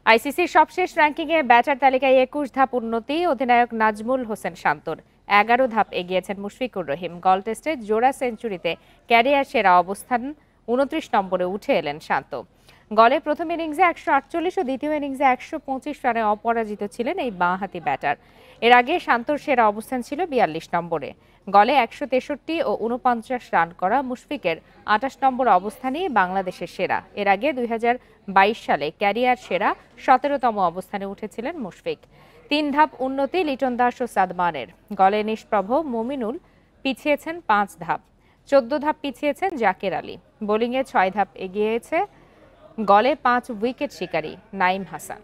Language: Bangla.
আইসিসির সবশেষ র্যাঙ্কিংয়ে ব্যাটার তালিকায় ২১ ধাপ উন্নতি। অধিনায়ক নাজমুল হোসেন শান্তর ১১ ধাপ এগিয়েছেন মুশফিকুর রহিম। গল টেস্টে জোড়া সেঞ্চুরিতে ক্যারিয়ার সেরা অবস্থান ২৯ নম্বরে উঠে এলেন শান্ত। গলে প্রথম ইনিংসে ১৪৮ ও দ্বিতীয় ইনিংসে ১২৫ রানে অপরাজিত ছিলেন এই বাঁহাতি ব্যাটার। এর আগে শান্তর সেরা অবস্থান ছিল ৪২ নম্বরে। গলে ১৬৩ ও ৪৯ রান করা মুশফিকের ২৮ নম্বর অবস্থানই বাংলাদেশের সেরা। এর আগে ২০২২ সালে ক্যারিয়ার সেরা ১৭তম অবস্থানে উঠেছিলেন মুশফিক। ৩ ধাপ উন্নতি লিটন দাস ও সাদমানের। গলে নিষ্প্রভ মুমিনুল পিছিয়েছেন ৫ ধাপ। ১৪ ধাপ পিছিয়েছেন জাকের আলী। বোলিংয়ে ৬ ধাপ এগিয়েছে গলে ৫ উইকেট শিকারী নাইম হাসান।